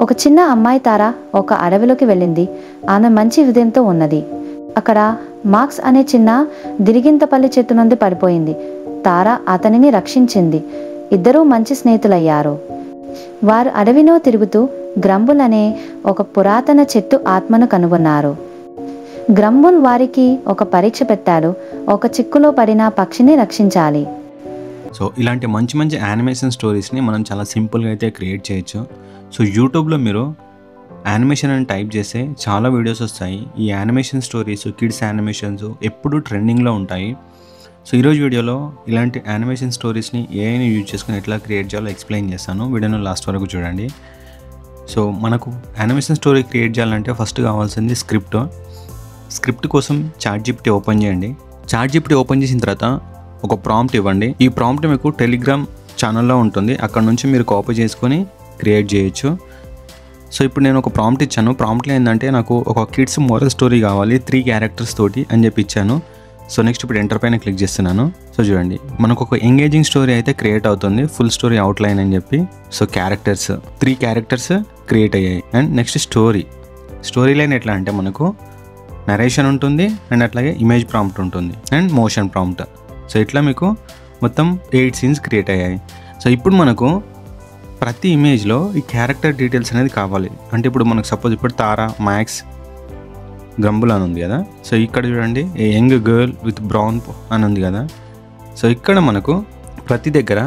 ఒక చిన్న అమ్మాయి తార ఒక అడవిలోకి వెళ్ళింది. ఆమె మంచి హృదయంతో ఉన్నది. అక్కడ మార్క్స్ అనే చిన్న దిరిగింతపల్లి చెట్టు నుండి పడిపోయింది. తార అతనిని రక్షించింది. ఇద్దరూ మంచి స్నేహితులయ్యారు. వారు అడవిలో తిరుగుతూ గ్రంబుల్ అనే ఒక పురాతన చెట్టు ఆత్మను కనుగొన్నారు. గ్రంబుల్ వారికి ఒక పరీక్ష పెట్టాడు. ఒక చిక్కులో పడిన పక్షిని రక్షించాలి. సో ఇలాంటి మంచి మంచి యానిమేషన్ స్టోరీస్ని మనం చాలా సింపుల్గా అయితే క్రియేట్ చేయొచ్చు. సో యూట్యూబ్లో మీరు యానిమేషన్ అని టైప్ చేస్తే చాలా వీడియోస్ వస్తాయి. ఈ యానిమేషన్ స్టోరీస్, కిడ్స్ యానిమేషన్స్ ఎప్పుడూ ట్రెండింగ్లో ఉంటాయి. సో ఈరోజు వీడియోలో ఇలాంటి యానిమేషన్ స్టోరీస్ని ఏఐని యూజ్ చేసుకుని ఎట్లా క్రియేట్ చేయాలో ఎక్స్ప్లెయిన్ చేస్తాను. వీడియోను లాస్ట్ వరకు చూడండి. సో మనకు యానిమేషన్ స్టోరీ క్రియేట్ చేయాలంటే ఫస్ట్ కావాల్సింది స్క్రిప్ట్ కోసం చాట్‌జిపిటి ఓపెన్ చేయండి. చాట్‌జిపిటి ఓపెన్ చేసిన తర్వాత ఒక ప్రాంప్ట్ ఇవ్వండి. ఈ ప్రాంప్ట్ మీకు టెలిగ్రామ్ ఛానల్లో ఉంటుంది. అక్కడ నుంచి మీరు కాపీ చేసుకొని క్రియేట్ చేయొచ్చు. సో ఇప్పుడు నేను ఒక ప్రాంప్ట్ ఇచ్చాను. ప్రాంప్ట్లో ఏంటంటే నాకు ఒక కిడ్స్ మోరల్ స్టోరీ కావాలి 3 క్యారెక్టర్స్ తోటి అని చెప్పి ఇచ్చాను. సో నెక్స్ట్ ఇప్పుడు ఎంటర్ పైన క్లిక్ చేస్తున్నాను. సో చూడండి మనకు ఒక ఎంగేజింగ్ స్టోరీ అయితే క్రియేట్ అవుతుంది. ఫుల్ స్టోరీ అవుట్లైన్ అని చెప్పి. సో 3 క్యారెక్టర్స్ క్రియేట్ అయ్యాయి. అండ్ నెక్స్ట్ స్టోరీ లైన్ ఎట్లా అంటే మనకు నరేషన్ ఉంటుంది అండ్ అట్లాగే ఇమేజ్ ప్రాంప్ట్ ఉంటుంది అండ్ మోషన్ ప్రాంప్ట్. సో ఇట్లా మీకు మొత్తం 8 సీన్స్ క్రియేట్ అయ్యాయి. సో ఇప్పుడు మనకు ప్రతి ఇమేజ్లో ఈ క్యారెక్టర్ డీటెయిల్స్ అనేది కావాలి. అంటే ఇప్పుడు మనకు సపోజ్ ఇప్పుడు తారా, మ్యాక్స్, గ్రంబుల్ అని ఉంది కదా. సో ఇక్కడ చూడండి ఏ యంగ్ గర్ల్ విత్ బ్రౌన్ అని ఉంది కదా. సో ఇక్కడ మనకు ప్రతి దగ్గర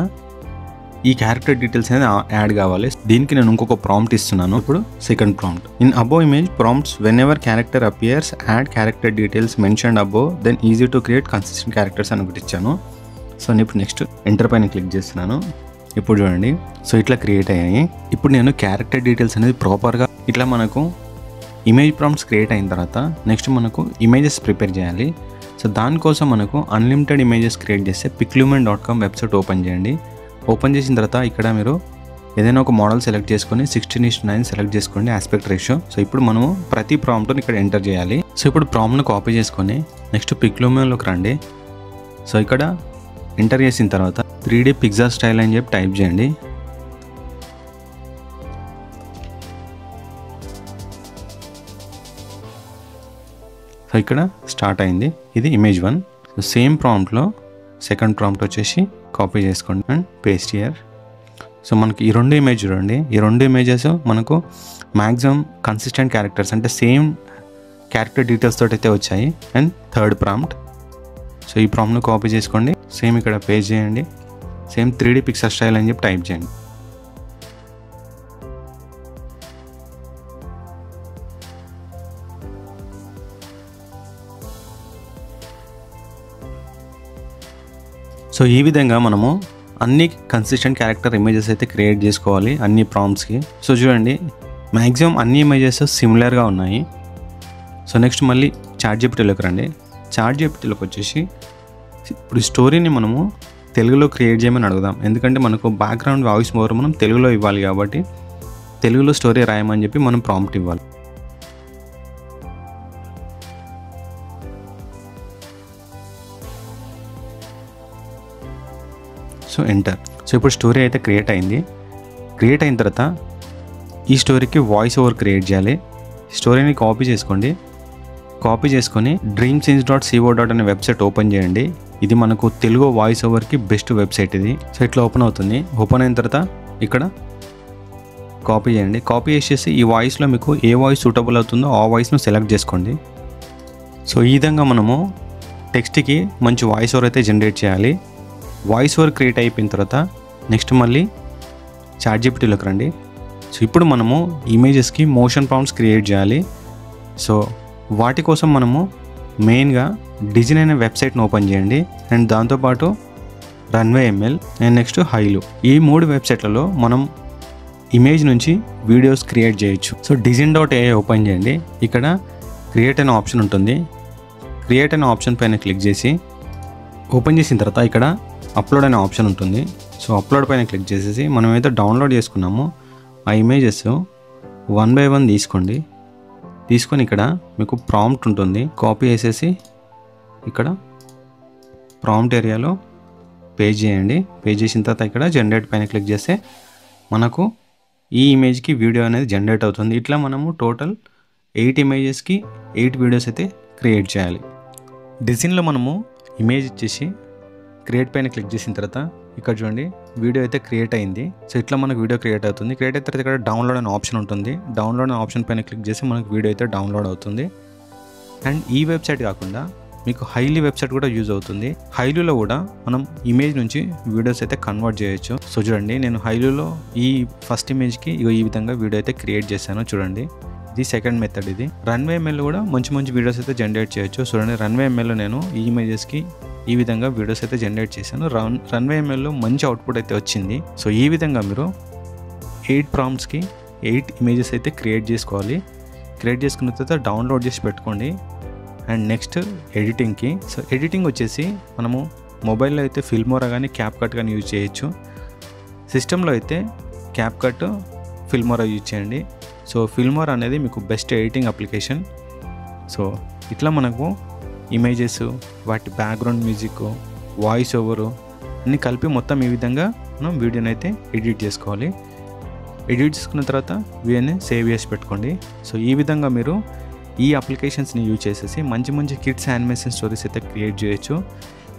ఈ క్యారెక్టర్ డీటెయిల్స్ అనేది యాడ్ కావాలి. దీనికి నేను ఇంకొక ప్రాంప్ట్ ఇస్తున్నాను. ఇప్పుడు second prompt in above image prompts whenever character appears add character details mentioned above then easy to create consistent characters అని ఒకటి ఇచ్చాను. సో నేను ఇప్పుడు నెక్స్ట్ ఎంటర్ పైన క్లిక్ చేస్తున్నాను. ఇప్పుడు చూడండి సో ఇట్లా క్రియేట్ అయ్యాయి. ఇప్పుడు నేను క్యారెక్టర్ డీటెయిల్స్ అనేది ప్రాపర్గా ఇట్లా మనకు ఇమేజ్ ప్రాంప్ట్స్ క్రియేట్ అయిన తర్వాత నెక్స్ట్ మనకు ఇమేజెస్ ప్రిపేర్ చేయాలి. సో దానికోసం మనకు అన్లిమిటెడ్ ఇమేజెస్ క్రియేట్ చేస్తే piclumen.com వెబ్సైట్ ఓపెన్ చేయండి. ఓపెన్ చేసిన తర్వాత ఇక్కడ మీరు ఏదైనా ఒక మోడల్ సెలెక్ట్ చేసుకొని 16:9 సెలెక్ట్ చేసుకోండి ఆస్పెక్ట్ రేషియో. సో ఇప్పుడు మనము ప్రతి ప్రాంప్ట్ని ఇక్కడ ఎంటర్ చేయాలి. సో ఇప్పుడు ప్రాంప్ట్ను కాపీ చేసుకొని నెక్స్ట్ piclumenలోకి రండి. సో ఇక్కడ ఎంటర్ చేసిన తర్వాత 3D పిక్సెల్ స్టైల్ అని చెప్పి టైప్ చేయండి. సో ఇక్కడ స్టార్ట్ అయింది. ఇది ఇమేజ్ 1. సో సేమ్ ప్రాంప్ట్లో సెకండ్ ప్రాంప్ట్ వచ్చేసి కాపీ చేసుకోండి అండ్ పేస్ట్ హియర్. సో మనకి ఈ 2 ఇమేజ్ చూడండి. ఈ 2 ఇమేజెస్ మనకు మ్యాక్సిమం కన్సిస్టెంట్ క్యారెక్టర్స్ అంటే సేమ్ క్యారెక్టర్ డీటెయిల్స్ తోటి అయితే వచ్చాయి. And third prompt. సో ఈ ప్రాంప్ట్ను కాపీ చేసుకోండి. సేమ్ ఇక్కడ పేస్ట్ చేయండి. సేమ్ 3D పిక్సెల్ స్టైల్ అని చెప్పి టైప్ చేయండి. సో ఈ విధంగా మనము అన్ని కన్సిస్టెంట్ క్యారెక్టర్ ఇమేజెస్ అయితే క్రియేట్ చేసుకోవాలి అన్ని ప్రాంప్ట్స్కి. సో చూడండి మ్యాక్సిమం అన్ని ఇమేజెస్ సిమిలర్గా ఉన్నాయి. సో నెక్స్ట్ మళ్ళీ చాట్‌జిపిటిలోకి రండి. చాట్‌జిపిటిలోకి వచ్చేసి ఇప్పుడు స్టోరీని మనము తెలుగులో క్రియేట్ చేయమని అడుగుదాం. ఎందుకంటే మనకు బ్యాక్గ్రౌండ్ వాయిస్ ఓవర్ మనం తెలుగులో ఇవ్వాలి కాబట్టి తెలుగులో స్టోరీ రాయమని చెప్పి మనం ప్రాంప్ట్ ఇవ్వాలి. So enter. సో ఇప్పుడు స్టోరీ అయితే క్రియేట్ అయింది. క్రియేట్ అయిన తర్వాత ఈ స్టోరీకి వాయిస్ ఓవర్ క్రియేట్ చేయాలి. స్టోరీని కాపీ చేసుకోండి. కాపీ చేసుకొని dreamscenes.co అనే వెబ్సైట్ ఓపెన్ చేయండి. ఇది మనకు తెలుగు వాయిస్ ఓవర్కి బెస్ట్ వెబ్సైట్ ఇది. సో ఇట్లా ఓపెన్ అవుతుంది. ఓపెన్ అయిన తర్వాత ఇక్కడ కాపీ చేయండి. కాపీ చేసేసి ఈ వాయిస్లో మీకు ఏ వాయిస్ సూటబుల్ అవుతుందో ఆ వాయిస్ను సెలెక్ట్ చేసుకోండి. సో ఈ విధంగా మనము టెక్స్ట్కి మంచి వాయిస్ ఓవర్ అయితే జనరేట్ చేయాలి. వాయిస్ ఓవర్ క్రియేట్ అయిపోయిన తర్వాత నెక్స్ట్ మళ్ళీ చాట్‌జిపిటిలోకి రండి. సో ఇప్పుడు మనము ఇమేజెస్కి మోషన్ ప్రాంప్ట్స్ క్రియేట్ చేయాలి. సో వాటి కోసం మనము మెయిన్గా డిజైన్ అనే వెబ్సైట్ని ఓపెన్ చేయండి. అండ్ దాంతోపాటు runway.ml అండ్ నెక్స్ట్ హైలు. ఈ 3 వెబ్సైట్లలో మనం ఇమేజ్ నుంచి వీడియోస్ క్రియేట్ చేయొచ్చు. సో design.ai ఓపెన్ చేయండి. ఇక్కడ క్రియేట్ అనే ఆప్షన్ ఉంటుంది. క్రియేట్ అనే ఆప్షన్ పైన క్లిక్ చేసి ఓపెన్ చేసిన తర్వాత ఇక్కడ అప్లోడ్ అనే ఆప్షన్ ఉంటుంది. సో అప్లోడ్ పైన క్లిక్ చేసేసి మనం ఏదైతే డౌన్లోడ్ చేసుకున్నామో ఆ ఇమేజెస్ 1 by 1 తీసుకోండి. తీసుకొని ఇక్కడ మీకు ప్రాంప్ట్ ఉంటుంది. కాపీ చేసేసి ఇక్కడ ప్రాంప్ట్ ఏరియాలో పేస్ట్ చేయండి. పేస్ట్ చేసిన తర్వాత ఇక్కడ జనరేట్ పైన క్లిక్ చేస్తే మనకు ఈ ఇమేజ్కి వీడియో అనేది జనరేట్ అవుతుంది. ఇట్లా మనము టోటల్ 8 ఇమేజెస్కి 8 వీడియోస్ అయితే క్రియేట్ చేయాలి. డిజైన్లో మనము ఇమేజ్ ఇచ్చేసి క్రియేట్ పైన క్లిక్ చేసిన తర్వాత ఇక్కడ చూడండి వీడియో అయితే క్రియేట్ అయింది. సో ఇట్లా మనకు వీడియో క్రియేట్ అవుతుంది. క్రియేట్ అయిన తర్వాత ఇక్కడ డౌన్లోడ్ అనే ఆప్షన్ ఉంటుంది. డౌన్లోడ్ అనే ఆప్షన్ పైన క్లిక్ చేసి మనకు వీడియో అయితే డౌన్లోడ్ అవుతుంది. అండ్ ఈ వెబ్సైట్ కాకుండా మీకు హైలీ వెబ్సైట్ కూడా యూజ్ అవుతుంది. హైలీలో కూడా మనం ఇమేజ్ నుంచి వీడియోస్ అయితే కన్వర్ట్ చేయొచ్చు. సో చూడండి నేను హైలీలో ఈ ఫస్ట్ ఇమేజ్కి ఈ విధంగా వీడియో అయితే క్రియేట్ చేశాను. చూడండి ఇది సెకండ్ మెథడ్. ఇది రన్వే ఎంఎల్ కూడా మంచి వీడియోస్ అయితే జనరేట్ చేయొచ్చు. చూడండి రన్వే ఎంఎల్లో నేను ఈ ఇమేజెస్కి ఈ విధంగా వీడియోస్ అయితే జనరేట్ చేశాను. రన్వే ఎంఎల్లో మంచి అవుట్పుట్ అయితే వచ్చింది. సో ఈ విధంగా మీరు 8 ప్రాంప్ట్స్కి 8 ఇమేజెస్ అయితే క్రియేట్ చేసుకోవాలి. క్రియేట్ చేసుకున్న తర్వాత డౌన్లోడ్ చేసి పెట్టుకోండి. అండ్ నెక్స్ట్ ఎడిటింగ్కి. సో ఎడిటింగ్ వచ్చేసి మనము మొబైల్లో అయితే ఫిల్మోరా కానీ క్యాప్కట్ కానీ యూజ్ చేయొచ్చు. సిస్టంలో అయితే క్యాప్కట్, ఫిల్మోరా యూజ్ చేయండి. సో ఫిల్మోరా అనేది మీకు బెస్ట్ ఎడిటింగ్ అప్లికేషన్. సో ఇట్లా మనకు ఇమేజెస్, వాటి బ్యాక్గ్రౌండ్ మ్యూజిక్, వాయిస్ ఓవరు అన్నీ కలిపి మొత్తం ఈ విధంగా మనం వీడియోని అయితే ఎడిట్ చేసుకోవాలి. ఎడిట్ చేసుకున్న తర్వాత వీడియోని సేవ్ చేసి పెట్టుకోండి. సో ఈ విధంగా మీరు ఈ అప్లికేషన్స్ని యూజ్ చేసేసి మంచి కిడ్స్ యానిమేషన్ స్టోరీస్ అయితే క్రియేట్ చేయొచ్చు.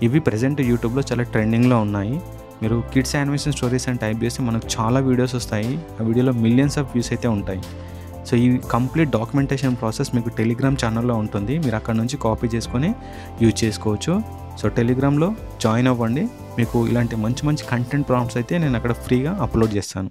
ఇవి ప్రజెంట్ యూట్యూబ్లో చాలా ట్రెండింగ్లో ఉన్నాయి. మీరు కిడ్స్ యానిమేషన్ స్టోరీస్ అని టైప్ చేస్తే మనకు చాలా వీడియోస్ వస్తాయి. ఆ వీడియోలో మిలియన్స్ ఆఫ్ వ్యూస్ అయితే ఉంటాయి. సో ఈ కంప్లీట్ డాక్యుమెంటేషన్ ప్రాసెస్ మీకు టెలిగ్రామ్ ఛానల్లో ఉంటుంది. మీరు అక్కడ నుంచి కాపీ చేసుకొని యూజ్ చేసుకోవచ్చు. సో టెలిగ్రామ్లో జాయిన్ అవ్వండి. మీకు ఇలాంటి మంచి కంటెంట్ ప్రాంప్ట్స్ అయితే నేను అక్కడ ఫ్రీగా అప్లోడ్ చేస్తాను.